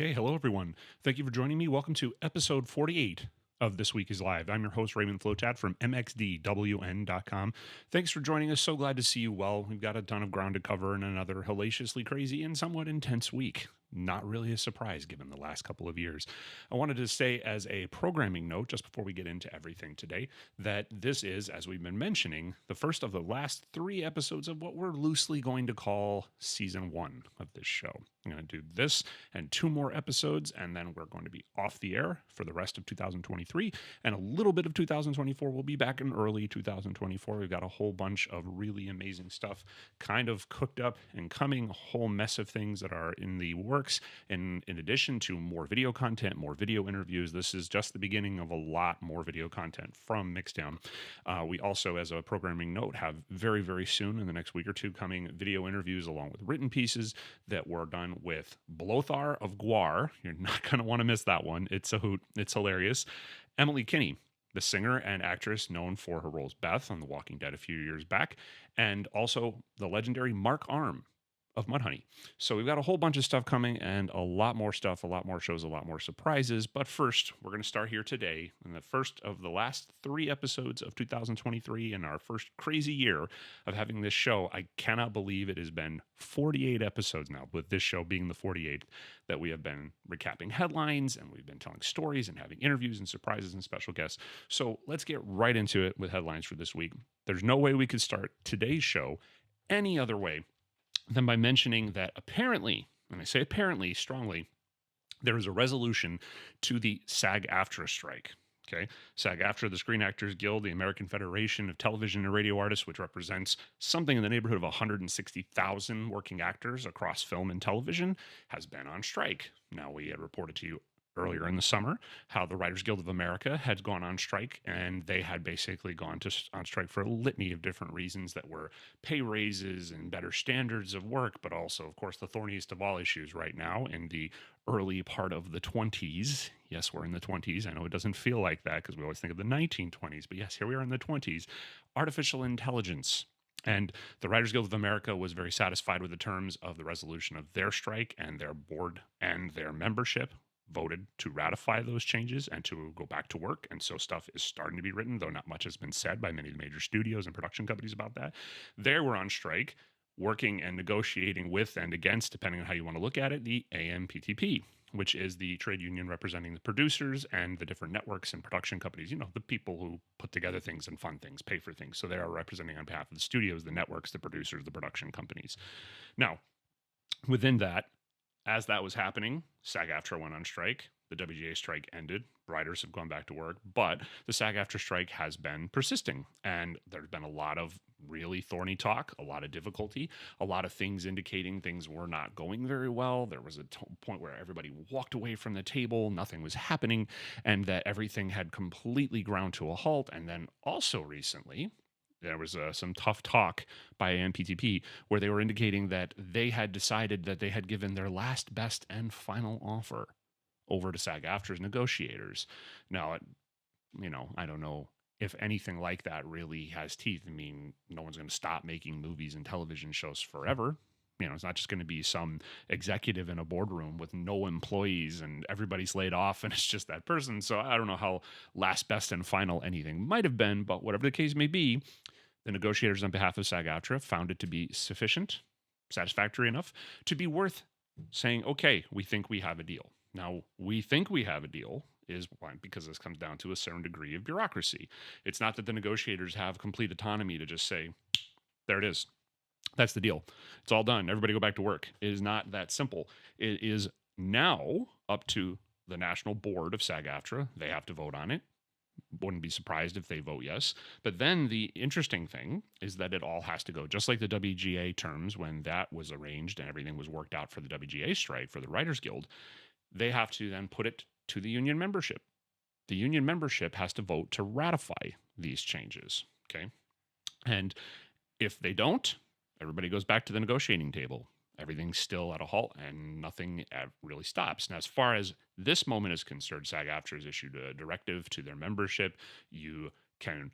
Okay, hello everyone. Thank you for joining me. Welcome to episode 48 of This Week is Live. I'm your host, Raymond Flotat from MXDWN.com. Thanks for joining us. So glad to see you well. We've got a ton of ground to cover in another hellaciously crazy and somewhat intense week. Not really a surprise given the last couple of years. I wanted to say, as a programming note, just before we get into everything today, that this is, as we've been mentioning, the first of the last 3 episodes of what we're loosely going to call season 1 of this show. I'm going to do this and 2 more episodes, and then we're going to be off the air for the rest of 2023, and a little bit of 2024. We'll be back in early 2024. We've got a whole bunch of really amazing stuff kind of cooked up and coming, a whole mess of things that are in the works. And in addition to more video content, more video interviews, this is just the beginning of a lot more video content from Mixdown. We also, as a programming note, have very, very soon in the next week or two coming video interviews along with written pieces that were done with Blothar of Gwar. You're not going to want to miss that one. It's a hoot. It's hilarious. Emily Kinney, the singer and actress known for her role as Beth on The Walking Dead a few years back, and also the legendary Mark Arm of Mudhoney. So we've got a whole bunch of stuff coming and a lot more stuff, a lot more shows, a lot more surprises. But first, we're going to start here today in the first of the last 3 episodes of 2023 and our first crazy year of having this show. I cannot believe it has been 48 episodes now, with this show being the 48th, that we have been recapping headlines and we've been telling stories and having interviews and surprises and special guests. So let's get right into it with headlines for this week. There's no way we could start today's show any other way than by mentioning that apparently, and I say apparently strongly, there is a resolution to the SAG-AFTRA strike. Okay, SAG-AFTRA, the Screen Actors Guild, the American Federation of Television and Radio Artists, which represents something in the neighborhood of 160,000 working actors across film and television, has been on strike. Now, we had reported to you earlier in the summer how the Writers Guild of America had gone on strike, and they had basically gone on strike for a litany of different reasons that were pay raises and better standards of work, but also, of course, the thorniest of all issues right now in the early part of the 20s. Yes, we're in the 20s. I know it doesn't feel like that because we always think of the 1920s, but yes, here we are in the 20s. Artificial intelligence. And the Writers Guild of America was very satisfied with the terms of the resolution of their strike, and their board and their membership voted to ratify those changes and to go back to work. And so stuff is starting to be written, though not much has been said by many of the major studios and production companies about that. They were on strike, working and negotiating with and against, depending on how you want to look at it, the AMPTP, which is the trade union representing the producers and the different networks and production companies, the people who put together things and fund things, pay for things. So they are representing on behalf of the studios, the networks, the producers, the production companies. Now, within that, as that was happening, SAG-AFTRA went on strike. The WGA strike ended. Writers have gone back to work, but the SAG-AFTRA strike has been persisting, and there's been a lot of really thorny talk, a lot of difficulty, a lot of things indicating things were not going very well. There was a point where everybody walked away from the table, nothing was happening, and that everything had completely ground to a halt. And then also recently, there was some tough talk by AMPTP where they were indicating that they had decided that they had given their last, best, and final offer over to SAG-AFTRA's negotiators. Now, I don't know if anything like that really has teeth. I mean, no one's going to stop making movies and television shows forever. It's not just going to be some executive in a boardroom with no employees and everybody's laid off and it's just that person. So I don't know how last, best, and final anything might have been, but whatever the case may be, the negotiators on behalf of SAG-AFTRA found it to be sufficient, satisfactory enough to be worth saying, okay, we think we have a deal. Now, we think we have a deal is one, because this comes down to a certain degree of bureaucracy. It's not that the negotiators have complete autonomy to just say, there it is. That's the deal. It's all done. Everybody go back to work. It is not that simple. It is now up to the national board of SAG-AFTRA. They have to vote on it. Wouldn't be surprised if they vote yes. But then the interesting thing is that it all has to go, just like the WGA terms when that was arranged and everything was worked out for the WGA strike for the Writers Guild. They have to then put it to the union membership. The union membership has to vote to ratify these changes. Okay. And if they don't, everybody goes back to the negotiating table. Everything's still at a halt and nothing really stops. Now, as far as this moment is concerned, SAG-AFTRA has issued a directive to their membership. You can,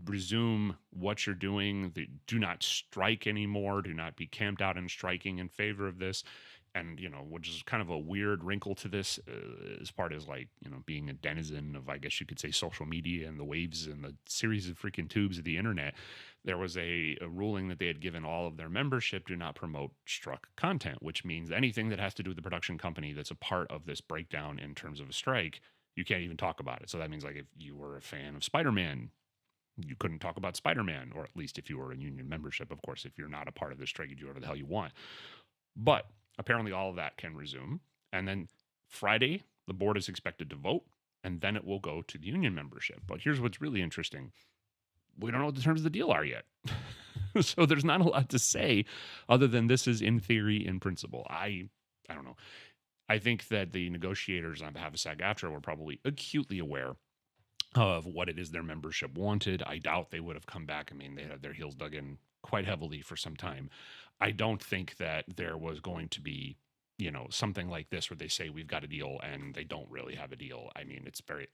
resume what you're doing. Do not strike anymore. Do not be camped out and striking in favor of this. And, which is kind of a weird wrinkle to this, as part as like, being a denizen of, I guess you could say, social media and the waves and the series of freaking tubes of the internet. There was a ruling that they had given all of their membership do not promote struck content, which means anything that has to do with the production company that's a part of this breakdown in terms of a strike, you can't even talk about it. So that means, like, if you were a fan of Spider-Man, you couldn't talk about Spider-Man, or at least if you were a union membership. Of course, if you're not a part of the strike, you do whatever the hell you want. But apparently all of that can resume. And then Friday, the board is expected to vote, and then it will go to the union membership. But here's what's really interesting. We don't know what the terms of the deal are yet. So there's not a lot to say other than this is in theory, in principle. I don't know. I think that the negotiators on behalf of SAG-AFTRA were probably acutely aware of what it is their membership wanted. I doubt they would have come back. I mean, they had their heels dug in quite heavily for some time. I don't think that there was going to be, something like this where they say we've got a deal and they don't really have a deal. I mean,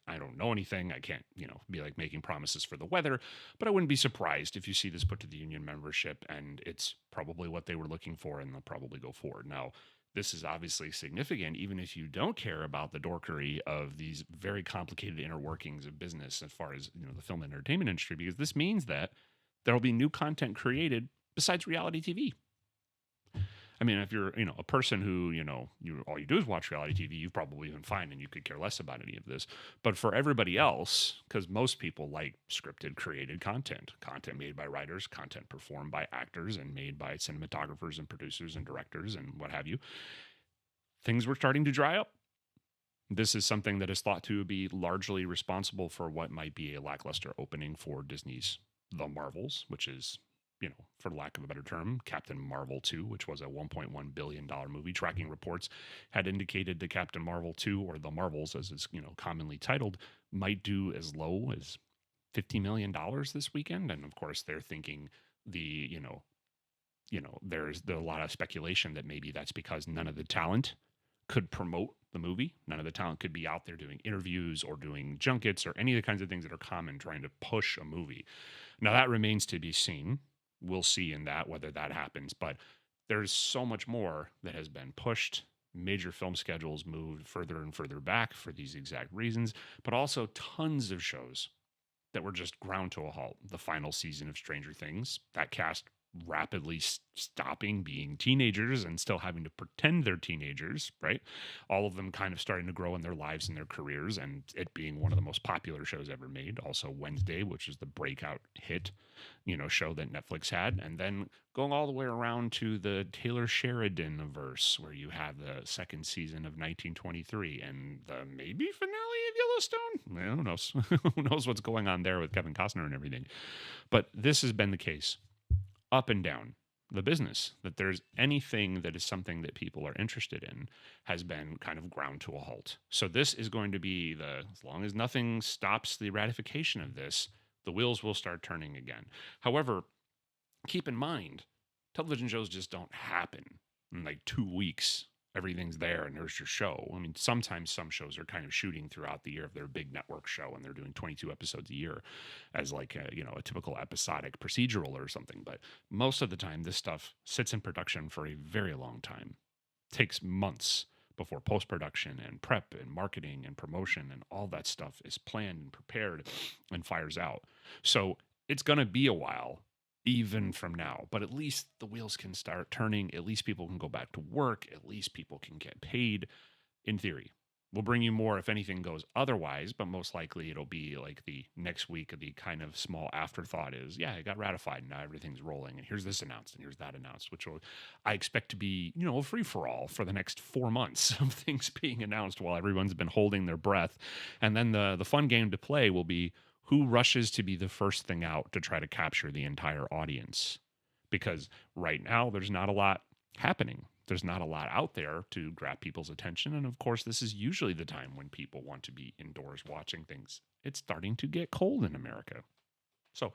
I don't know anything. I can't, be like making promises for the weather, but I wouldn't be surprised if you see this put to the union membership and it's probably what they were looking for and they'll probably go forward. Now, this is obviously significant, even if you don't care about the dorkery of these very complicated inner workings of business as far as, the film and entertainment industry, because this means that there will be new content created besides reality TV. I mean, if you're, a person who, all you do is watch reality TV, you've probably been fine and you could care less about any of this. But for everybody else, because most people like scripted, created content made by writers, content performed by actors and made by cinematographers and producers and directors and what have you, things were starting to dry up. This is something that is thought to be largely responsible for what might be a lackluster opening for Disney's The Marvels, which is, for lack of a better term, Captain Marvel 2, which was a $1.1 billion movie. Tracking reports had indicated that Captain Marvel 2, or The Marvels as it's, commonly titled, might do as low as $50 million this weekend. And of course, they're thinking there's a lot of speculation that maybe that's because none of the talent could promote the movie. None of the talent could be out there doing interviews or doing junkets or any of the kinds of things that are common trying to push a movie. Now, that remains to be seen. We'll see in that whether that happens, but there's so much more that has been pushed. Major film schedules moved further and further back for these exact reasons, but also tons of shows that were just ground to a halt. The final season of Stranger Things, that cast rapidly stopping being teenagers and still having to pretend they're teenagers, right? All of them kind of starting to grow in their lives and their careers, and it being one of the most popular shows ever made. Also Wednesday, which is the breakout hit, show that Netflix had, and then going all the way around to the Taylor Sheridan verse, where you have the second season of 1923 and the maybe finale of Yellowstone. Well, who knows? Who knows what's going on there with Kevin Costner and everything. But this has been the case up and down the business, that there's anything that is something that people are interested in has been kind of ground to a halt. So this is going to be as long as nothing stops the ratification of this, the wheels will start turning again. However, keep in mind, television shows just don't happen in like 2 weeks. Everything's there and there's your show. I mean, sometimes some shows are kind of shooting throughout the year if they're a big network show and they're doing 22 episodes a year as like a typical episodic procedural or something. But most of the time, this stuff sits in production for a very long time. Takes months before post-production and prep and marketing and promotion and all that stuff is planned and prepared and fires out. So it's going to be a while even from now, but at least the wheels can start turning. At least people can go back to work. At least people can get paid. In theory, we'll bring you more if anything goes otherwise, but most likely it'll be like the next week of the kind of small afterthought is, yeah, it got ratified and now everything's rolling and here's this announced and here's that announced, which I expect to be, a free-for-all for the next 4 months of things being announced while everyone's been holding their breath. And then the fun game to play will be, who rushes to be the first thing out to try to capture the entire audience? Because right now there's not a lot happening. There's not a lot out there to grab people's attention. And of course, this is usually the time when people want to be indoors watching things. It's starting to get cold in America. So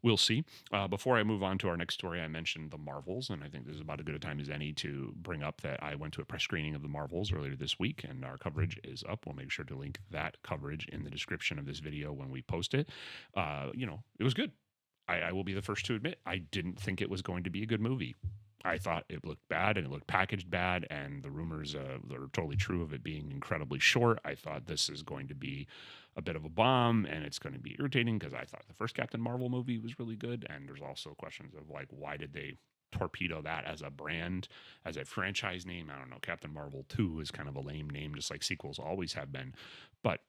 we'll see. Before I move on to our next story, I mentioned The Marvels, and I think this is about as good a time as any to bring up that I went to a press screening of The Marvels earlier this week, and our coverage is up. We'll make sure to link that coverage in the description of this video when we post it. It was good. I will be the first to admit I didn't think it was going to be a good movie. I thought it looked bad and it looked packaged bad, and the rumors are totally true of it being incredibly short. I thought this is going to be a bit of a bomb and it's going to be irritating because I thought the first Captain Marvel movie was really good. And there's also questions of like, why did they torpedo that as a brand, as a franchise name? I don't know. Captain Marvel 2 is kind of a lame name, just like sequels always have been. But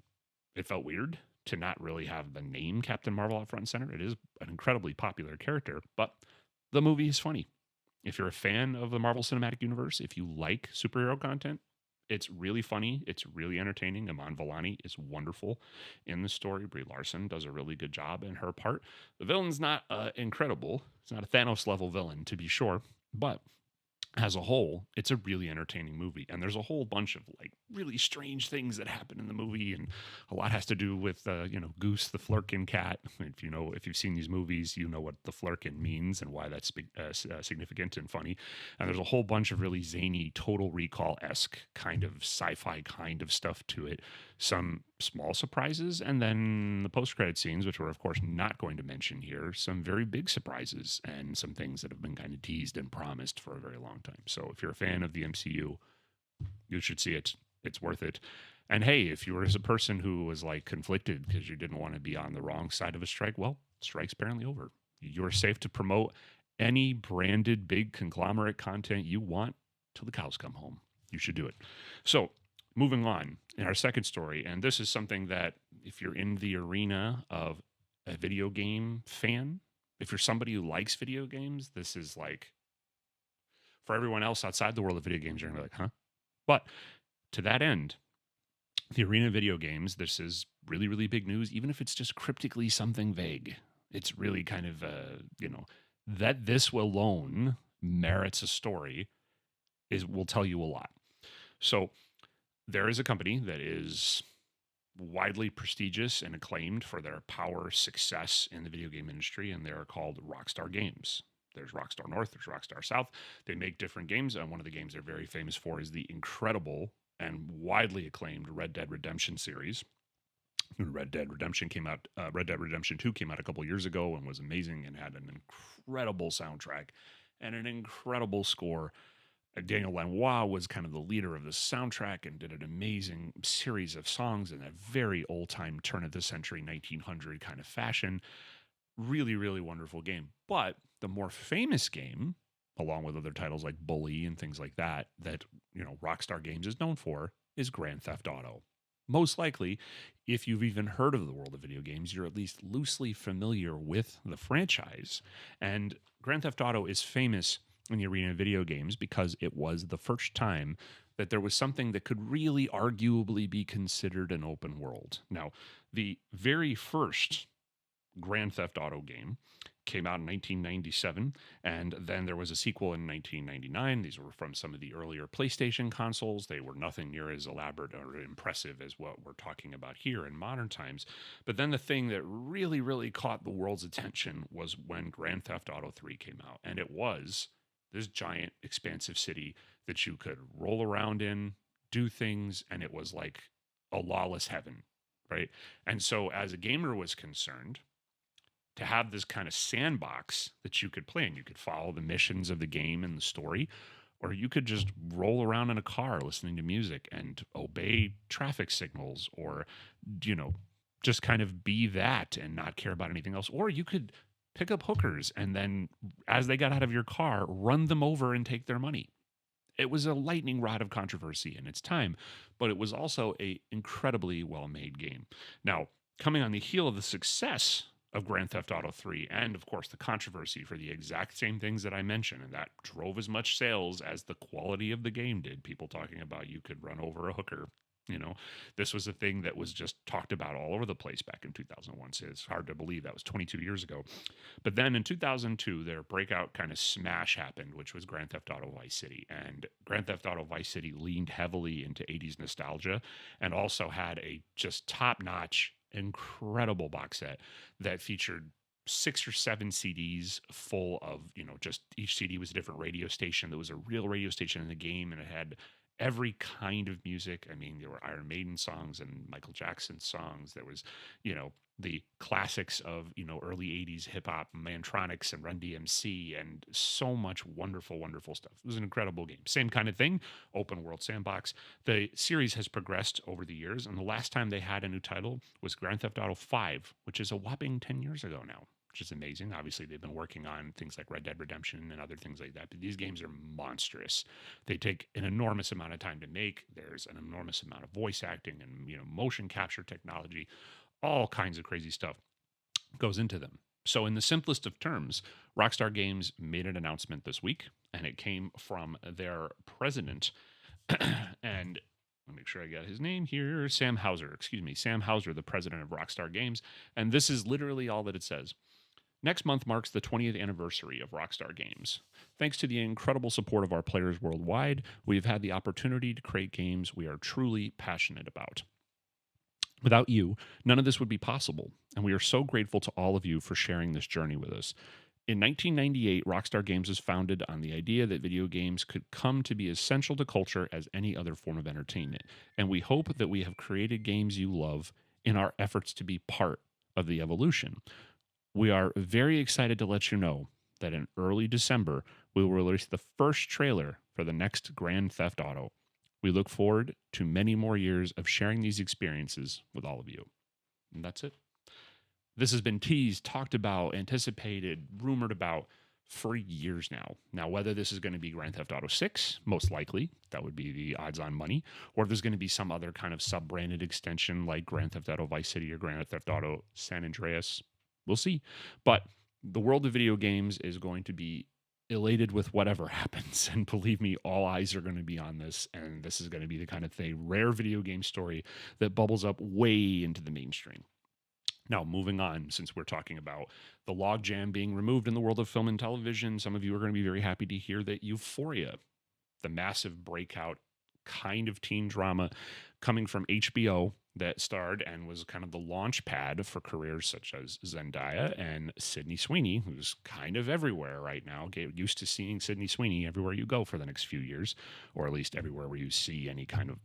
it felt weird to not really have the name Captain Marvel out front and center. It is an incredibly popular character, but the movie is funny. If you're a fan of the Marvel Cinematic Universe, if you like superhero content, it's really funny. It's really entertaining. Iman Vellani is wonderful in the story. Brie Larson does a really good job in her part. The villain's not incredible. It's not a Thanos level villain, to be sure, but as a whole, it's a really entertaining movie. And there's a whole bunch of like really strange things that happen in the movie. And a lot has to do with, Goose, the Flurkin cat. If you've seen these movies, you know what the Flurkin means and why that's significant and funny. And there's a whole bunch of really zany, Total Recall-esque kind of sci-fi kind of stuff to it. Some small surprises, and then the post-credit scenes, which we're of course not going to mention here, some very big surprises and some things that have been kind of teased and promised for a very long time. So if you're a fan of the MCU, you should see it. It's worth it. And hey, if you were as a person who was like conflicted because you didn't want to be on the wrong side of a strike, well, strike's apparently over. You're safe to promote any branded big conglomerate content you want till the cows come home. You should do it. So moving on in our second story, and this is something that if you're in the arena of a video game fan, if you're somebody who likes video games, this is like, for everyone else outside the world of video games, you're gonna be like, huh? But to that end, the arena of video games, this is really, really big news, even if it's just cryptically something vague. It's really kind of, that this alone merits a story will tell you a lot. So there is a company that is widely prestigious and acclaimed for their power success in the video game industry, and they're called Rockstar Games. There's Rockstar North, there's Rockstar South. They make different games, and one of the games they're very famous for is the incredible and widely acclaimed Red Dead Redemption series. Red Dead Redemption 2 came out a couple years ago and was amazing and had an incredible soundtrack and an incredible score. Daniel Lanois was kind of the leader of the soundtrack and did an amazing series of songs in that very old-time turn of the century 1900 kind of fashion. Really, really wonderful game. But the more famous game, along with other titles like Bully and things like that Rockstar Games is known for, is Grand Theft Auto. Most likely, if you've even heard of the world of video games, you're at least loosely familiar with the franchise. And Grand Theft Auto is famous in the arena of video games because it was the first time that there was something that could really arguably be considered an open world. Now, the very first Grand Theft Auto game came out in 1997, and then there was a sequel in 1999. These were from some of the earlier PlayStation consoles. They were nothing near as elaborate or impressive as what we're talking about here in modern times. But then the thing that really, really caught the world's attention was when Grand Theft Auto 3 came out, and it was this giant, expansive city that you could roll around in, do things, and it was like a lawless heaven, right? And so as a gamer was concerned, to have this kind of sandbox that you could play in, you could follow the missions of the game and the story, or you could just roll around in a car listening to music and obey traffic signals, or, just kind of be that and not care about anything else. Or you could pick up hookers and then, as they got out of your car, run them over and take their money. It was a lightning rod of controversy in its time, but it was also a incredibly well-made game. Now, coming on the heel of the success of Grand Theft Auto 3, and of course the controversy for the exact same things that I mentioned, and that drove as much sales as the quality of the game did. People talking about you could run over a hooker. This was a thing that was just talked about all over the place back in 2001. So it's hard to believe that was 22 years ago. But then in 2002, their breakout kind of smash happened, which was Grand Theft Auto Vice City. And Grand Theft Auto Vice City leaned heavily into 80s nostalgia and also had a just top-notch, incredible box set that featured 6 or 7 CDs full of, just each CD was a different radio station. There was a real radio station in the game, and it had every kind of music. I mean, there were Iron Maiden songs and Michael Jackson songs. There was, the classics of, early 80s hip hop, Mantronics and Run DMC, and so much wonderful, wonderful stuff. It was an incredible game. Same kind of thing, open world sandbox. The series has progressed over the years, and the last time they had a new title was Grand Theft Auto 5, which is a whopping 10 years ago now, which is amazing. Obviously, they've been working on things like Red Dead Redemption and other things like that, but these games are monstrous. They take an enormous amount of time to make. There's an enormous amount of voice acting and, motion capture technology, all kinds of crazy stuff goes into them. So, in the simplest of terms, Rockstar Games made an announcement this week, and it came from their president. And let me make sure I got his name here. Sam Hauser, the president of Rockstar Games. And this is literally all that it says. Next month marks the 20th anniversary of Rockstar Games. Thanks to the incredible support of our players worldwide, we have had the opportunity to create games we are truly passionate about. Without you, none of this would be possible, and we are so grateful to all of you for sharing this journey with us. In 1998, Rockstar Games was founded on the idea that video games could come to be as essential to culture as any other form of entertainment, and we hope that we have created games you love in our efforts to be part of the evolution. We are very excited to let you know that in early December, we will release the first trailer for the next Grand Theft Auto. We look forward to many more years of sharing these experiences with all of you. And that's it. This has been teased, talked about, anticipated, rumored about for years now. Now, whether this is going to be Grand Theft Auto 6, most likely, that would be the odds on money, or if there's going to be some other kind of sub-branded extension like Grand Theft Auto Vice City or Grand Theft Auto San Andreas, we'll see. But the world of video games is going to be elated with whatever happens. And believe me, all eyes are going to be on this. And this is going to be the kind of thing, rare video game story that bubbles up way into the mainstream. Now, moving on, since we're talking about the logjam being removed in the world of film and television, some of you are going to be very happy to hear that Euphoria, the massive breakout kind of teen drama coming from HBO that starred and was kind of the launch pad for careers such as Zendaya and Sydney Sweeney, who's kind of everywhere right now. Get used to seeing Sydney Sweeney everywhere you go for the next few years, or at least everywhere where you see any kind of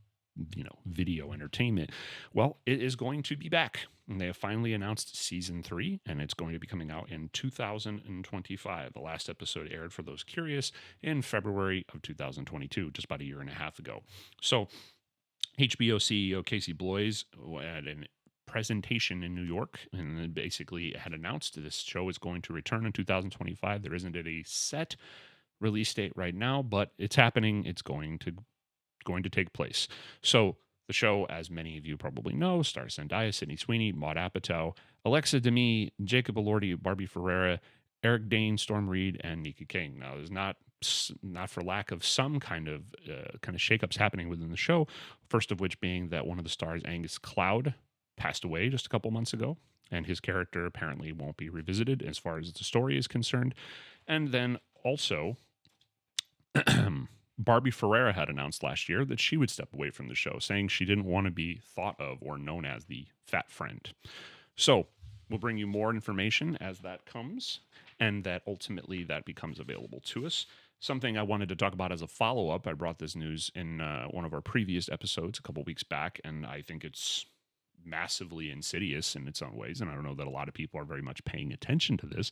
video entertainment. Well, it is going to be back. And they have finally announced season 3, and it's going to be coming out in 2025. The last episode aired, for those curious, in February of 2022, just about a year and a half ago. So HBO CEO Casey Bloys at a presentation in New York and basically had announced this show is going to return in 2025. There isn't a set release date right now, but it's happening. It's going to take place. So the show, as many of you probably know, stars Zendaya, Sydney Sweeney, Maud Apatow, Alexa Demie, Jacob Elordi, Barbie Ferreira, Eric Dane, Storm Reed, and Nika King. Now, there's not for lack of some kind of shakeups happening within the show. First of which being that one of the stars, Angus Cloud, passed away just a couple months ago, and his character apparently won't be revisited as far as the story is concerned. And then also, Barbie Ferreira had announced last year that she would step away from the show, saying she didn't want to be thought of or known as the fat friend. So we'll bring you more information as that comes, and that ultimately that becomes available to us. Something I wanted to talk about as a follow-up, I brought this news in one of our previous episodes a couple weeks back, and I think it's massively insidious in its own ways, and I don't know that a lot of people are very much paying attention to this.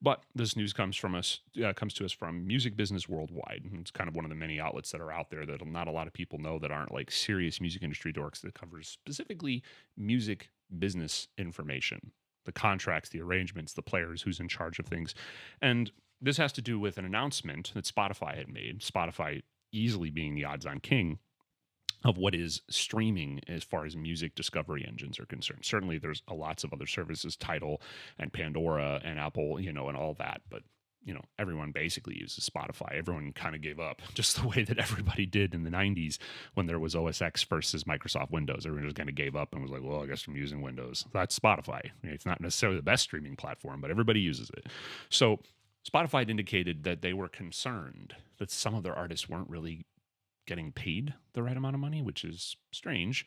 But this news comes to us from Music Business Worldwide. And it's kind of one of the many outlets that are out there that not a lot of people know that aren't like serious music industry dorks, that covers specifically music business information, the contracts, the arrangements, the players, who's in charge of things. And this has to do with an announcement that Spotify had made, Spotify easily being the odds-on king of what is streaming as far as music discovery engines are concerned. Certainly there's lots of other services, Tidal and Pandora and Apple, and all that. But, everyone basically uses Spotify. Everyone kind of gave up, just the way that everybody did in the 90s when there was OS X versus Microsoft Windows. Everyone just kind of gave up and was like, well, I guess I'm using Windows. That's Spotify. It's not necessarily the best streaming platform, but everybody uses it. So Spotify had indicated that they were concerned that some of their artists weren't really getting paid the right amount of money, which is strange.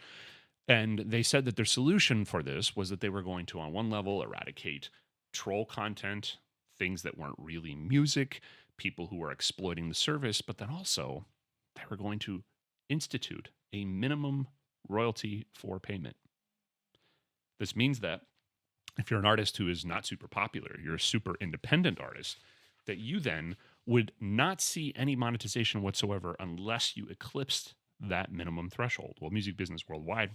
And they said that their solution for this was that they were going to, on one level, eradicate troll content, things that weren't really music, people who were exploiting the service, but then also they were going to institute a minimum royalty for payment. This means that if you're an artist who is not super popular, you're a super independent artist, that you then would not see any monetization whatsoever unless you eclipsed that minimum threshold. Well, Music Business Worldwide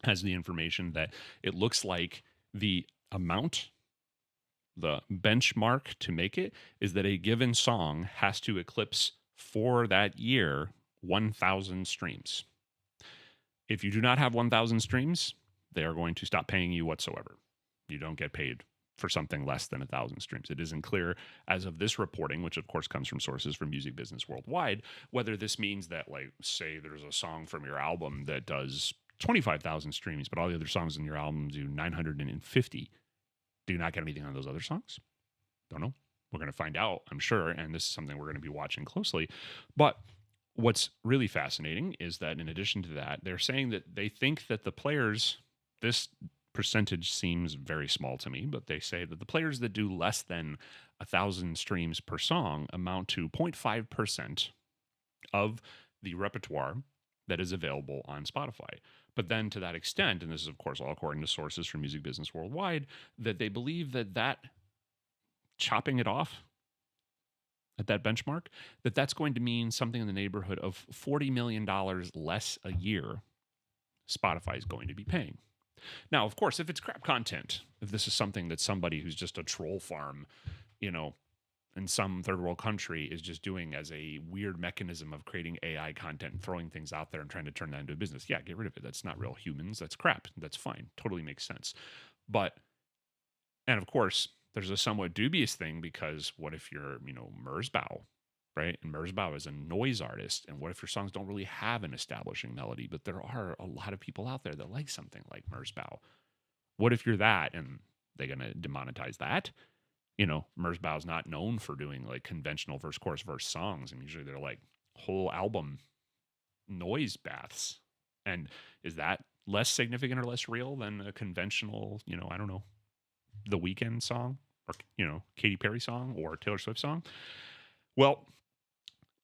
has the information that it looks like the amount, the benchmark to make it is that a given song has to eclipse for that year 1,000 streams. If you do not have 1,000 streams, they are going to stop paying you whatsoever. You don't get paid for something less than 1,000 streams. It isn't clear as of this reporting, which of course comes from sources from Music Business Worldwide, whether this means that, like, say there's a song from your album that does 25,000 streams, but all the other songs in your album do 950. Do you not get anything on those other songs? Don't know. We're going to find out, I'm sure, and this is something we're going to be watching closely. But what's really fascinating is that in addition to that, they're saying that they think that the players, this percentage seems very small to me, but they say that the players that do less than 1,000 streams per song amount to 0.5% of the repertoire that is available on Spotify. But then to that extent, and this is of course all according to sources from Music Business Worldwide, that they believe that chopping it off at that benchmark, that's going to mean something in the neighborhood of $40 million less a year Spotify is going to be paying. Now, of course, if it's crap content, if this is something that somebody who's just a troll farm, in some third world country is just doing as a weird mechanism of creating AI content and throwing things out there and trying to turn that into a business, yeah, get rid of it. That's not real humans. That's crap. That's fine. Totally makes sense. And of course, there's a somewhat dubious thing because what if you're, Merzbow, right? And Merzbow is a noise artist. And what if your songs don't really have an establishing melody, but there are a lot of people out there that like something like Merzbow? What if you're that and they're going to demonetize that? Merzbow is not known for doing like conventional verse, chorus, verse songs. And usually they're like whole album noise baths. And is that less significant or less real than a conventional, I don't know, The Weeknd song or, Katy Perry song or Taylor Swift song? Well,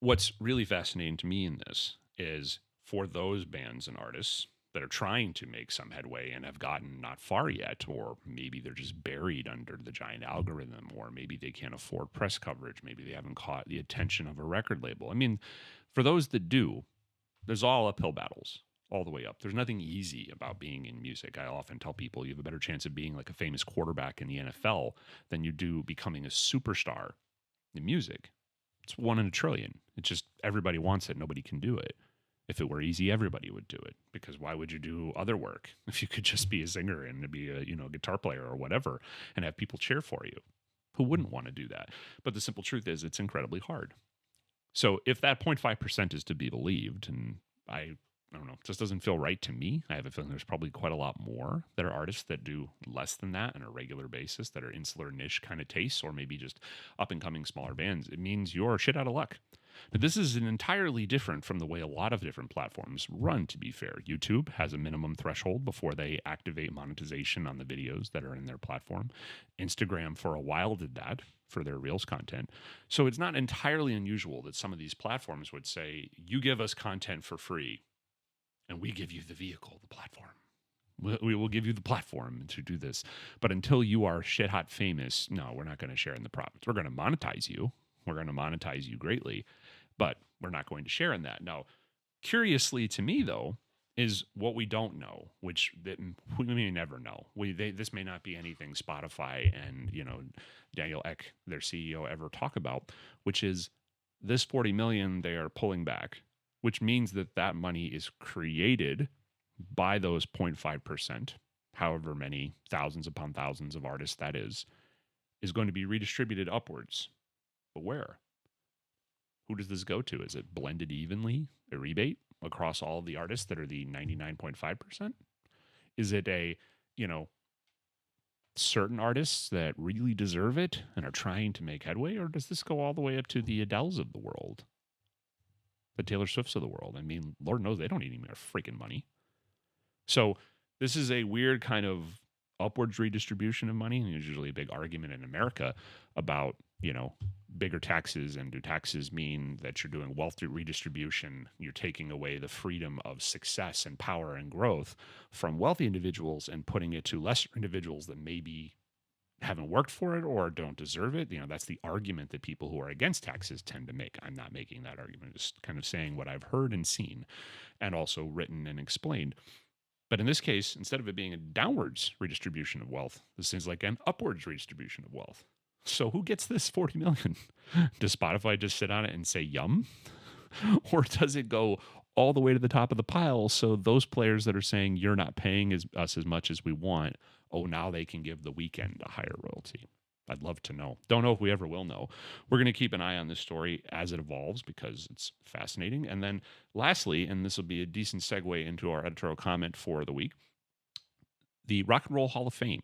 what's really fascinating to me in this is for those bands and artists that are trying to make some headway and have gotten not far yet, or maybe they're just buried under the giant algorithm, or maybe they can't afford press coverage, maybe they haven't caught the attention of a record label. I mean, for those that do, there's all uphill battles all the way up. There's nothing easy about being in music. I often tell people you have a better chance of being like a famous quarterback in the NFL than you do becoming a superstar in music. It's 1 in a trillion. It's just everybody wants it. Nobody can do it. If it were easy, everybody would do it, because why would you do other work if you could just be a singer and be a guitar player or whatever and have people cheer for you? Who wouldn't want to do that? But the simple truth is it's incredibly hard. So if that 0.5% is to be believed, and I don't know, it just doesn't feel right to me. I have a feeling there's probably quite a lot more that are artists that do less than that on a regular basis, that are insular niche kind of tastes, or maybe just up and coming smaller bands. It means you're shit out of luck. But this is an entirely different from the way a lot of different platforms run, to be fair. YouTube has a minimum threshold before they activate monetization on the videos that are in their platform. Instagram for a while did that for their Reels content. So it's not entirely unusual that some of these platforms would say, you give us content for free and we give you the vehicle, the platform. We will give you the platform to do this. But until you are shit hot famous, no, we're not going to share in the profits. We're going to monetize you. We're going to monetize you greatly, but we're not going to share in that. Now, curiously to me, though, is what we don't know, which we may never know. This may not be anything Spotify and Daniel Ek, their CEO, ever talk about, which is this 40 million they are pulling back, which means that money is created by those 0.5%, however many thousands upon thousands of artists that is going to be redistributed upwards. But where? Who does this go to? Is it blended evenly, a rebate across all of the artists that are the 99.5%? Is it certain artists that really deserve it and are trying to make headway? Or does this go all the way up to the Adeles of the world? The Taylor Swifts of the world? I mean, Lord knows they don't need any more freaking money. So this is a weird kind of upwards redistribution of money. And there's usually a big argument in America about bigger taxes, and do taxes mean that you're doing wealth redistribution? You're taking away the freedom of success and power and growth from wealthy individuals and putting it to lesser individuals that maybe haven't worked for it or don't deserve it. That's the argument that people who are against taxes tend to make. I'm not making that argument, just kind of saying what I've heard and seen and also written and explained. But in this case, instead of it being a downwards redistribution of wealth, this seems like an upwards redistribution of wealth. So who gets this 40 million? Does Spotify just sit on it and say yum? Or does it go all the way to the top of the pile, so those players that are saying you're not paying us as much as we want, now they can give The Weeknd a higher royalty? I'd love to know. Don't know if we ever will know. We're going to keep an eye on this story as it evolves because it's fascinating. And then lastly, and this will be a decent segue into our editorial comment for the week, the Rock and Roll Hall of Fame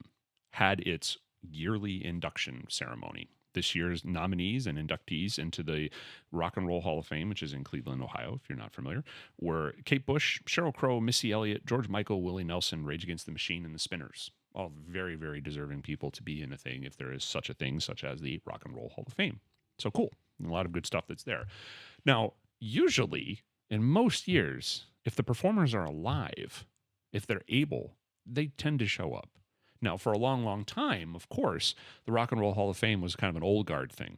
had its yearly induction ceremony. This year's nominees and inductees into the Rock and Roll Hall of Fame, which is in Cleveland, Ohio, if you're not familiar, were Kate Bush, Sheryl Crow, Missy Elliott, George Michael, Willie Nelson, Rage Against the Machine, and the Spinners. All very, very deserving people to be in a thing, if there is such a thing, such as the Rock and Roll Hall of Fame. So cool. A lot of good stuff that's there. Now, usually, in most years, if the performers are alive, if they're able, they tend to show up. Now, for a long, long time, of course, the Rock and Roll Hall of Fame was kind of an old guard thing.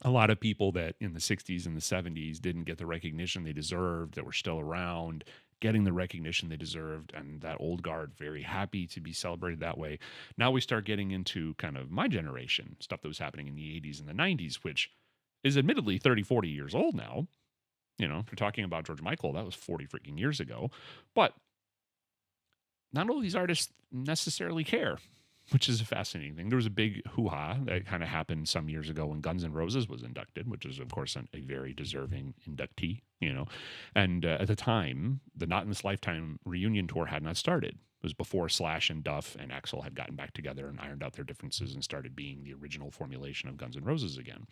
A lot of people that in the 60s and the 70s didn't get the recognition they deserved, that were still around, getting the recognition they deserved, and that old guard very happy to be celebrated that way. Now we start getting into kind of my generation, stuff that was happening in the 80s and the 90s, which is admittedly 30, 40 years old now. If you're talking about George Michael, that was 40 freaking years ago. But not all these artists necessarily care, which is a fascinating thing. There was a big hoo-ha that kind of happened some years ago when Guns N' Roses was inducted, which is, of course, a very deserving inductee, And at the time, the Not in This Lifetime reunion tour had not started. It was before Slash and Duff and Axl had gotten back together and ironed out their differences and started being the original formulation of Guns N' Roses again.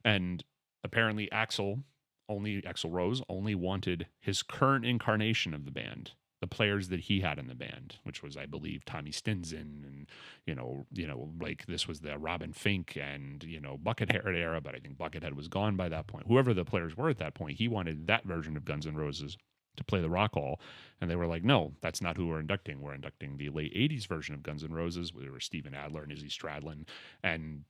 And apparently Axl Rose only wanted his current incarnation of the band, the players that he had in the band, which was, I believe, Tommy Stinson, and like this was the Robin Fink and Buckethead era, but I think Buckethead was gone by that point. Whoever the players were at that point, he wanted that version of Guns N' Roses to play the Rock Hall, and they were like, no, that's not who we're inducting. We're inducting the late 80s version of Guns N' Roses, where there were Steven Adler and Izzy Stradlin, and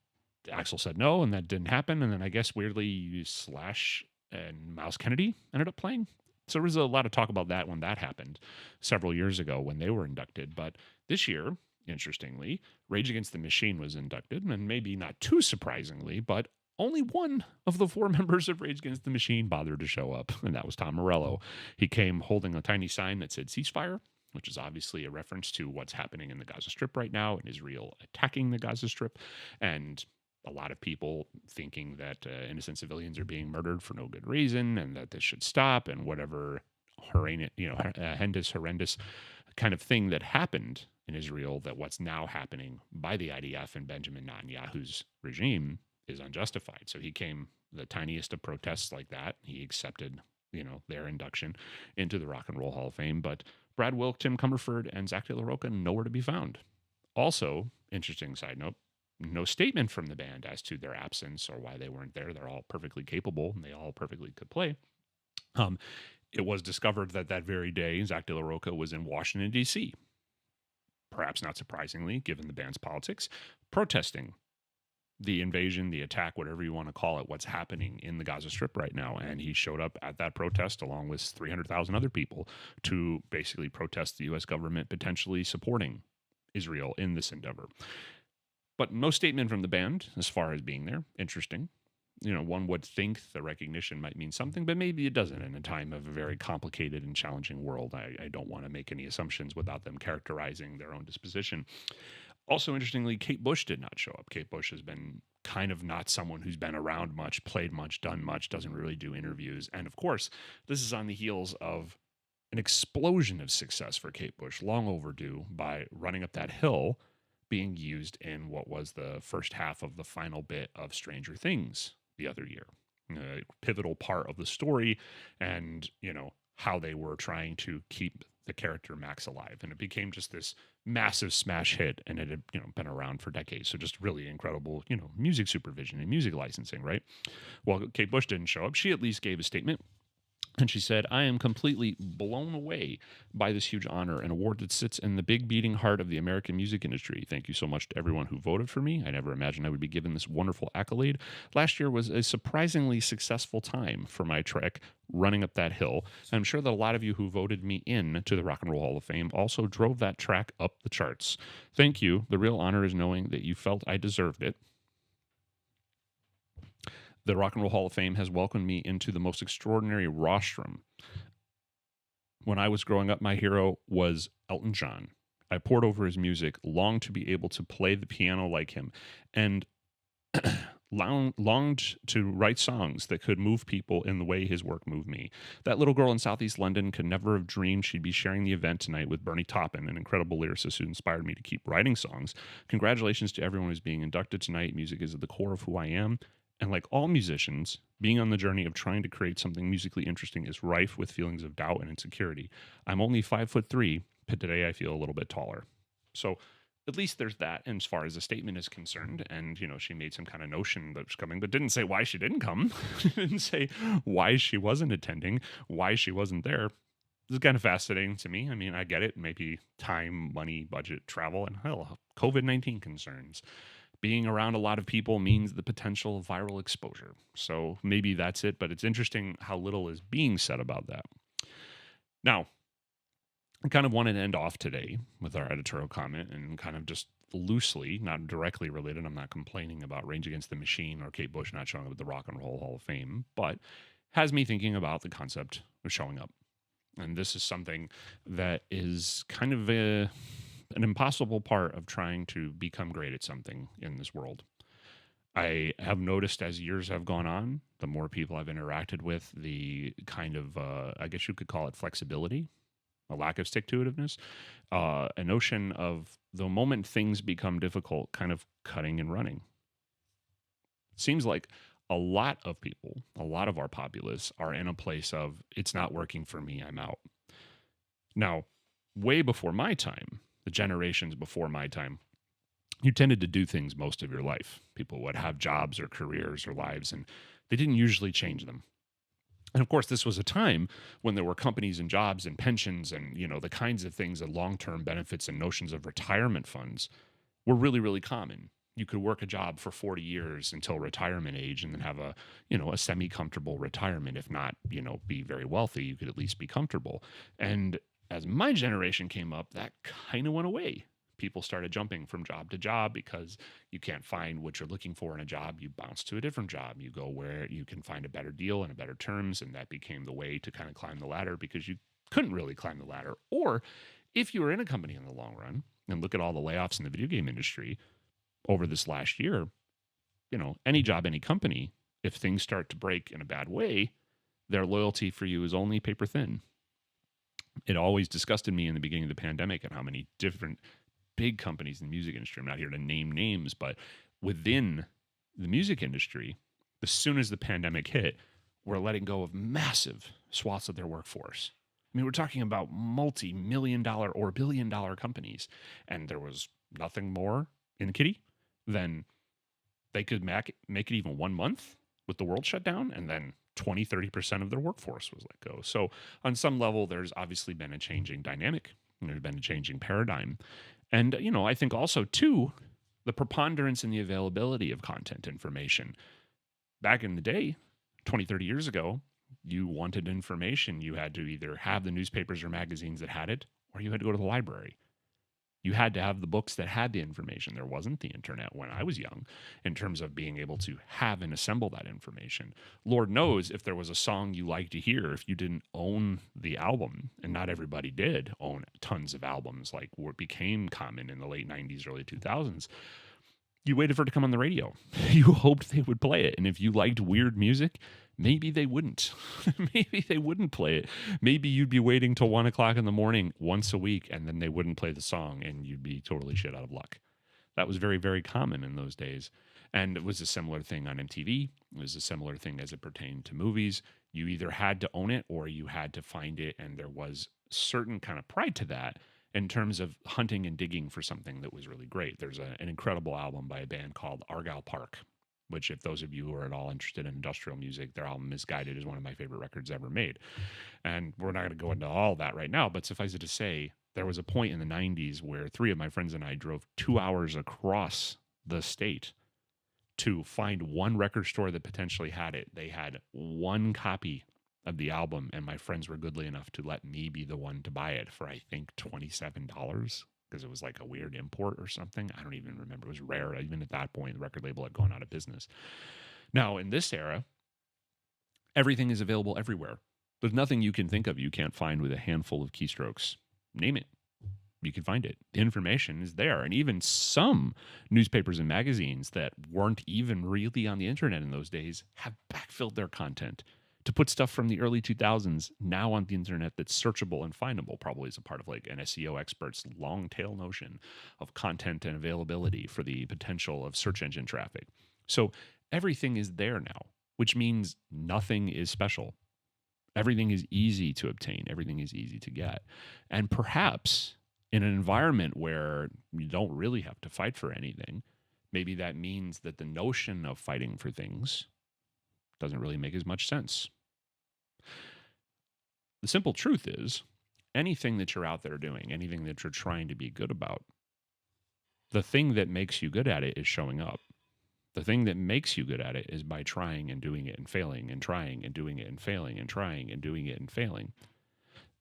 Axl said no, and that didn't happen. And then I guess weirdly Slash and Miles Kennedy ended up playing. So there was a lot of talk about that when that happened several years ago when they were inducted. But this year, interestingly, Rage Against the Machine was inducted, and maybe not too surprisingly, but only one of the four members of Rage Against the Machine bothered to show up, and that was Tom Morello. He came holding a tiny sign that said ceasefire, which is obviously a reference to what's happening in the Gaza Strip right now and Israel attacking the Gaza Strip. And a lot of people thinking that innocent civilians are being murdered for no good reason and that this should stop, and whatever horrendous kind of thing that happened in Israel, that what's now happening by the IDF and Benjamin Netanyahu's regime is unjustified. So he came the tiniest of protests like that. He accepted, their induction into the Rock and Roll Hall of Fame. But Brad Wilk, Tim Comerford, and Zach De La Rocca nowhere to be found. Also, interesting side note, no statement from the band as to their absence or why they weren't there. They're all perfectly capable and they all perfectly could play. It was discovered that very day, Zach De La Rocca was in Washington, D.C., perhaps not surprisingly, given the band's politics, protesting the invasion, the attack, whatever you want to call it, what's happening in the Gaza Strip right now. And he showed up at that protest along with 300,000 other people to basically protest the U.S. government potentially supporting Israel in this endeavor. But no statement from the band as far as being there. Interesting. One would think the recognition might mean something, but maybe it doesn't in a time of a very complicated and challenging world. I don't want to make any assumptions without them characterizing their own disposition. Also, interestingly, Kate Bush did not show up. Kate Bush has been kind of not someone who's been around much, played much, done much, doesn't really do interviews. And of course, this is on the heels of an explosion of success for Kate Bush, long overdue, by running up that hill, being used in what was the first half of the final bit of Stranger Things the other year. A pivotal part of the story, and, how they were trying to keep the character Max alive. And it became just this massive smash hit, and it had, been around for decades. So just really incredible, music supervision and music licensing, right? Well, Kate Bush didn't show up. She at least gave a statement. And she said, I am completely blown away by this huge honor and award that sits in the big beating heart of the American music industry. Thank you so much to everyone who voted for me. I never imagined I would be given this wonderful accolade. Last year was a surprisingly successful time for my track, Running Up That Hill. And I'm sure that a lot of you who voted me in to the Rock and Roll Hall of Fame also drove that track up the charts. Thank you. The real honor is knowing that you felt I deserved it. The Rock and Roll Hall of Fame has welcomed me into the most extraordinary rostrum. When I was growing up, my hero was Elton John. I pored over his music, longed to be able to play the piano like him, and longed to write songs that could move people in the way his work moved me. That little girl in Southeast London could never have dreamed she'd be sharing the event tonight with Bernie Taupin, an incredible lyricist who inspired me to keep writing songs. Congratulations to everyone who's being inducted tonight. Music is at the core of who I am. And like all musicians, being on the journey of trying to create something musically interesting is rife with feelings of doubt and insecurity. I'm only 5'3", but today I feel a little bit taller. So at least there's that. And as far as the statement is concerned, and she made some kind of notion that was coming, but didn't say why she didn't come. Didn't say why she wasn't attending, why she wasn't there. This is kind of fascinating to me. I mean, I get it. Maybe time, money, budget, travel, and hell, COVID-19 concerns. Being around a lot of people means the potential of viral exposure. So maybe that's it, but it's interesting how little is being said about that. Now, I kind of wanted to end off today with our editorial comment and kind of just loosely, not directly related. I'm not complaining about Rage Against the Machine or Kate Bush not showing up at the Rock and Roll Hall of Fame, but has me thinking about the concept of showing up. And this is something that is kind of an impossible part of trying to become great at something in this world. I have noticed as years have gone on, the more people I've interacted with, the kind of, I guess you could call it flexibility, a lack of stick-to-itiveness, a notion of the moment things become difficult, kind of cutting and running. It seems like a lot of people, a lot of our populace are in a place of, it's not working for me, I'm out. Now, way before my time, the generations before my time, you tended to do things most of your life. People would have jobs or careers or lives, and they didn't usually change them. And of course, this was a time when there were companies and jobs and pensions and, the kinds of things and long-term benefits and notions of retirement funds were really, really common. You could work a job for 40 years until retirement age and then have a semi-comfortable retirement. If not, be very wealthy, you could at least be comfortable. And as my generation came up, that kind of went away. People started jumping from job to job because you can't find what you're looking for in a job. You bounce to a different job. You go where you can find a better deal and a better terms. And that became the way to kind of climb the ladder because you couldn't really climb the ladder. Or if you were in a company in the long run, and look at all the layoffs in the video game industry over this last year, any job, any company, if things start to break in a bad way, their loyalty for you is only paper thin. It always disgusted me in the beginning of the pandemic and how many different big companies in the music industry, I'm not here to name names, but within the music industry, as soon as the pandemic hit, were letting go of massive swaths of their workforce. I mean, we're talking about multi-million-dollar or billion-dollar companies, and there was nothing more in the kitty than they could make it even 1 month with the world shut down, and then 20-30% of their workforce was let go. So on some level, there's obviously been a changing dynamic, and there's been a changing paradigm. And, I think also, too, the preponderance and the availability of content information. Back in the day, 20, 30 years ago, you wanted information. You had to either have the newspapers or magazines that had it, or you had to go to the library. You had to have the books that had the information. There wasn't the internet when I was young in terms of being able to have and assemble that information. Lord knows if there was a song you liked to hear, if you didn't own the album, and not everybody did own tons of albums like what became common in the late 90s, early 2000s, you waited for it to come on the radio. You hoped they would play it. And if you liked weird music, maybe they wouldn't. Maybe they wouldn't play it. Maybe you'd be waiting till 1 o'clock in the morning once a week, and then they wouldn't play the song, and you'd be totally shit out of luck. That was very, very common in those days. And it was a similar thing on MTV. It was a similar thing as it pertained to movies. You either had to own it or you had to find it, and there was certain kind of pride to that in terms of hunting and digging for something that was really great. There's an incredible album by a band called Argyle Park, which, if those of you who are at all interested in industrial music, their album Misguided is one of my favorite records ever made. And we're not going to go into all that right now, but suffice it to say, there was a point in the 90s where three of my friends and I drove 2 hours across the state to find one record store that potentially had it. They had one copy of the album, and my friends were goodly enough to let me be the one to buy it for, I think, $27, because it was like a weird import or something. I don't even remember. It was rare. Even at that point, the record label had gone out of business. Now, in this era, everything is available everywhere. There's nothing you can think of you can't find with a handful of keystrokes. Name it. You can find it. The information is there. And even some newspapers and magazines that weren't even really on the internet in those days have backfilled their content to put stuff from the early 2000s now on the internet that's searchable and findable, probably as a part of like an SEO expert's long tail notion of content and availability for the potential of search engine traffic. So everything is there now, which means nothing is special. Everything is easy to obtain. Everything is easy to get. And perhaps in an environment where you don't really have to fight for anything, maybe that means that the notion of fighting for things doesn't really make as much sense. The simple truth is, anything that you're out there doing, anything that you're trying to be good about, the thing that makes you good at it is showing up. The thing that makes you good at it is by trying and doing it and failing and trying and doing it and failing and trying and doing it and failing.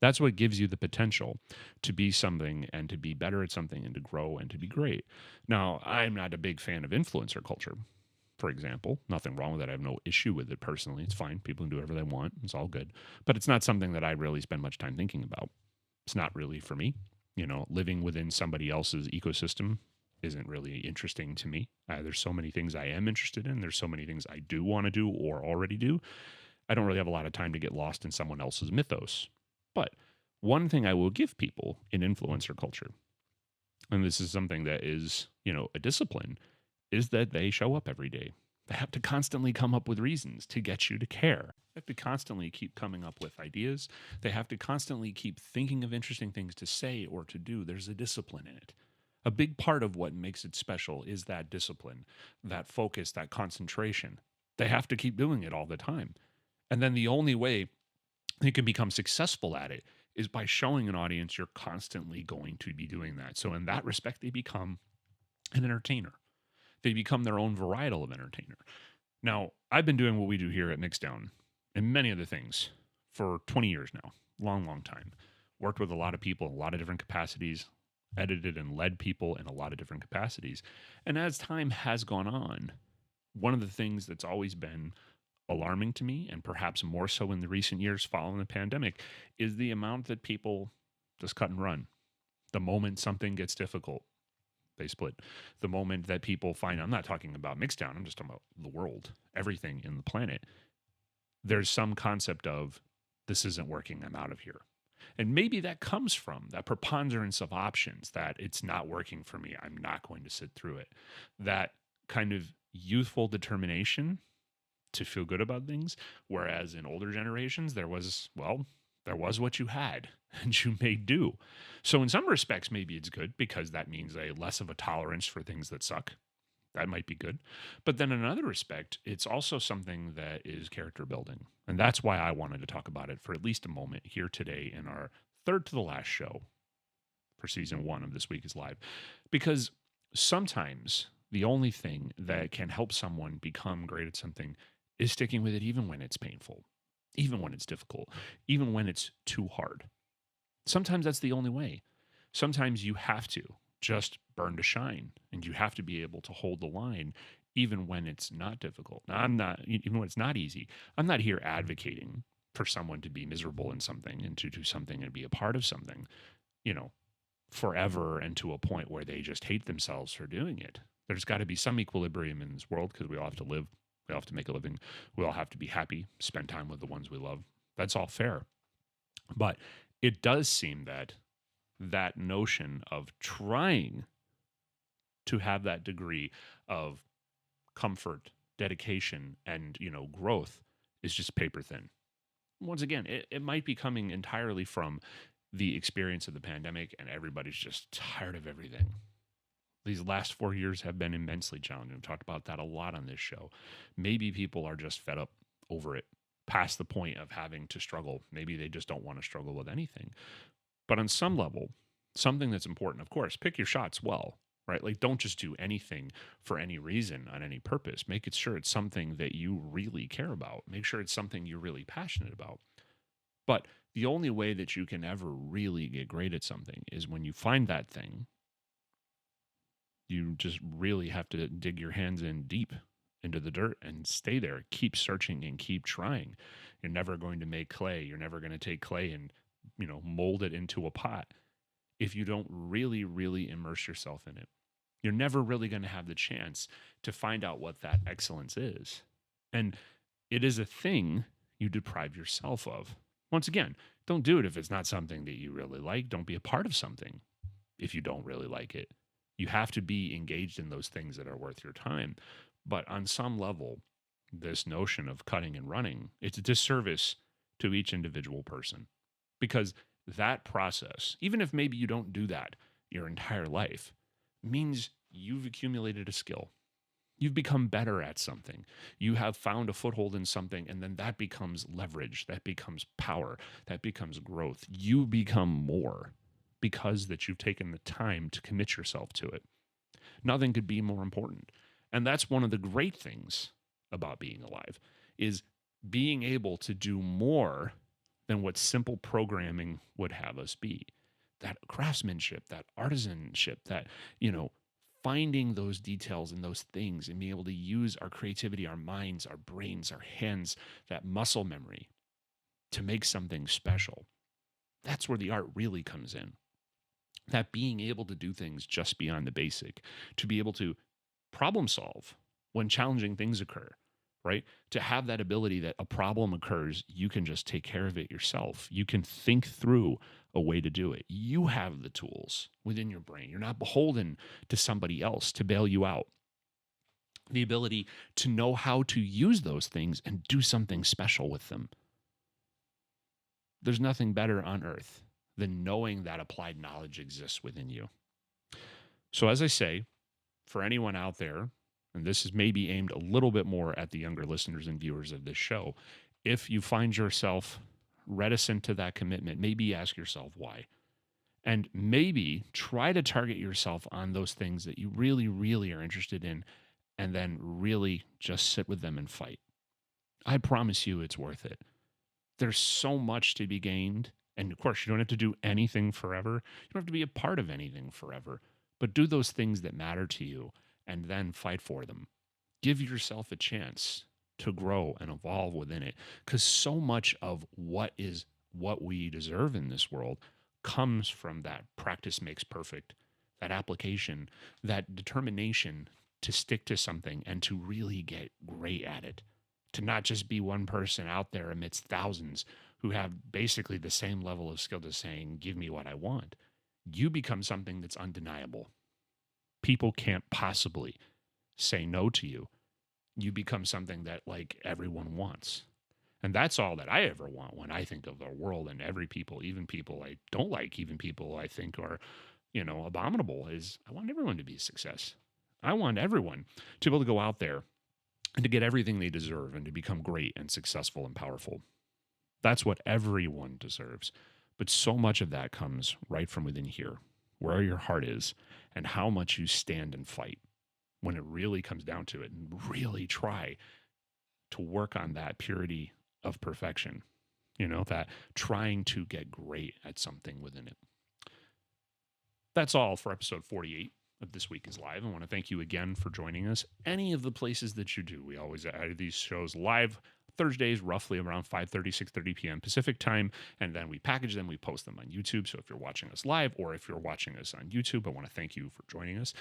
That's what gives you the potential to be something and to be better at something and to grow and to be great. Now, I'm not a big fan of influencer culture, for example. Nothing wrong with it. I have no issue with it personally. It's fine. People can do whatever they want. It's all good. But it's not something that I really spend much time thinking about. It's not really for me. Living within somebody else's ecosystem isn't really interesting to me. There's so many things I am interested in. There's so many things I do want to do or already do. I don't really have a lot of time to get lost in someone else's mythos. But one thing I will give people in influencer culture, and this is something that is, a discipline, is that they show up every day. They have to constantly come up with reasons to get you to care. They have to constantly keep coming up with ideas. They have to constantly keep thinking of interesting things to say or to do. There's a discipline in it. A big part of what makes it special is that discipline, that focus, that concentration. They have to keep doing it all the time. And then the only way they can become successful at it is by showing an audience you're constantly going to be doing that. So in that respect, they become an entertainer. They become their own varietal of entertainer. Now, I've been doing what we do here at Mixdown and many other things for 20 years now. Long, long time. Worked with a lot of people in a lot of different capacities, edited and led people in a lot of different capacities. And as time has gone on, one of the things that's always been alarming to me, and perhaps more so in the recent years following the pandemic, is the amount that people just cut and run. The moment something gets difficult, they split. The moment that people find, I'm not talking about Mixdown, I'm just talking about the world, everything in the planet, there's some concept of, this isn't working, I'm out of here. And maybe that comes from that preponderance of options, that it's not working for me, I'm not going to sit through it. That kind of youthful determination to feel good about things, whereas in older generations, there was what you had and you made do. So in some respects, maybe it's good because that means a less of a tolerance for things that suck. That might be good. But then in another respect, it's also something that is character building. And that's why I wanted to talk about it for at least a moment here today in our third to the last show for season 1 of This Week is Live. Because sometimes the only thing that can help someone become great at something is sticking with it even when it's painful, even when it's difficult, even when it's too hard. Sometimes that's the only way. Sometimes you have to just burn to shine, and you have to be able to hold the line even when it's not difficult. Now, even when it's not easy, I'm not here advocating for someone to be miserable in something and to do something and be a part of something, forever and to a point where they just hate themselves for doing it. There's got to be some equilibrium in this world because we all have to live. We all have to make a living. We all have to be happy, spend time with the ones we love. That's all fair. But it does seem that notion of trying to have that degree of comfort, dedication, and, growth is just paper thin. Once again, it might be coming entirely from the experience of the pandemic, and everybody's just tired of everything. These last 4 years have been immensely challenging. We've talked about that a lot on this show. Maybe people are just fed up over it, past the point of having to struggle. Maybe they just don't want to struggle with anything. But on some level, something that's important, of course, pick your shots well, right? Like, don't just do anything for any reason on any purpose. Make it sure it's something that you really care about. Make sure it's something you're really passionate about. But the only way that you can ever really get great at something is when you find that thing. You just really have to dig your hands in deep into the dirt and stay there. Keep searching and keep trying. You're never going to make clay. You're never going to take clay and, mold it into a pot if you don't really, really immerse yourself in it. You're never really going to have the chance to find out what that excellence is. And it is a thing you deprive yourself of. Once again, don't do it if it's not something that you really like. Don't be a part of something if you don't really like it. You have to be engaged in those things that are worth your time. But on some level, this notion of cutting and running, it's a disservice to each individual person. Because that process, even if maybe you don't do that your entire life, means you've accumulated a skill. You've become better at something. You have found a foothold in something, and then that becomes leverage. That becomes power. That becomes growth. You become more because that you've taken the time to commit yourself to it. Nothing could be more important. And that's one of the great things about being alive, is being able to do more than what simple programming would have us be. That craftsmanship, that artisanship, that, finding those details and those things and being able to use our creativity, our minds, our brains, our hands, that muscle memory to make something special. That's where the art really comes in. That being able to do things just beyond the basic, to be able to problem solve when challenging things occur, right? To have that ability that a problem occurs, you can just take care of it yourself. You can think through a way to do it. You have the tools within your brain. You're not beholden to somebody else to bail you out. The ability to know how to use those things and do something special with them. There's nothing better on earth than knowing that applied knowledge exists within you. So as I say, for anyone out there, and this is maybe aimed a little bit more at the younger listeners and viewers of this show, if you find yourself reticent to that commitment, maybe ask yourself why. And maybe try to target yourself on those things that you really, really are interested in, and then really just sit with them and fight. I promise you it's worth it. There's so much to be gained. And of course, you don't have to do anything forever. You don't have to be a part of anything forever. But do those things that matter to you and then fight for them. Give yourself a chance to grow and evolve within it, because so much of what we deserve in this world comes from that practice makes perfect, that application, that determination to stick to something and to really get great at it, to not just be one person out there amidst thousands who have basically the same level of skill to saying, give me what I want. You become something that's undeniable. People can't possibly say no to you. You become something that like everyone wants. And that's all that I ever want when I think of the world and every people, even people I don't like, even people I think are, abominable, is I want everyone to be a success. I want everyone to be able to go out there and to get everything they deserve and to become great and successful and powerful. That's what everyone deserves. But so much of that comes right from within here, where your heart is and how much you stand and fight when it really comes down to it, and really try to work on that purity of perfection, that trying to get great at something within it. That's all for episode 48 of This Week is Live. I want to thank you again for joining us. Any of the places that you do, we always add these shows live Thursdays, roughly around 5:30, 6:30 p.m. Pacific time, and then we package them, we post them on YouTube. So if you're watching us live or if you're watching us on YouTube, I want to thank you for joining us.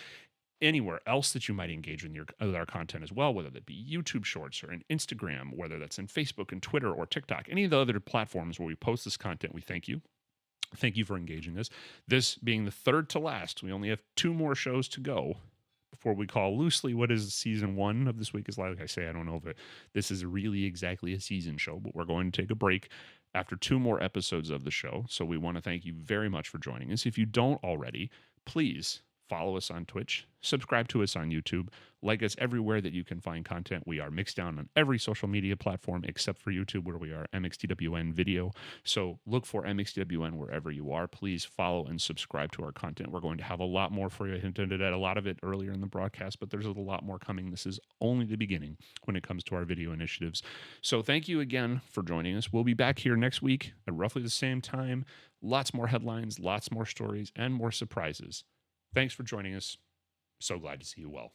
Anywhere else that you might engage with our content as well, whether that be YouTube Shorts or in Instagram, whether that's in Facebook and Twitter or TikTok, any of the other platforms where we post this content, we thank you. Thank you for engaging us. This being the third to last, we only have 2 more shows to go for what we call loosely what is season 1 of This Week is Live. Like I say, I don't know if this is really exactly a season show, but we're going to take a break after 2 more episodes of the show. So we want to thank you very much for joining us. If you don't already, please follow us on Twitch, subscribe to us on YouTube, like us everywhere that you can find content. We are mixed down on every social media platform except for YouTube, where we are MXTWN video. So look for MXTWN wherever you are. Please follow and subscribe to our content. We're going to have a lot more for you. I hinted at a lot of it earlier in the broadcast, but there's a lot more coming. This is only the beginning when it comes to our video initiatives. So thank you again for joining us. We'll be back here next week at roughly the same time. Lots more headlines, lots more stories, and more surprises. Thanks for joining us. So glad to see you well.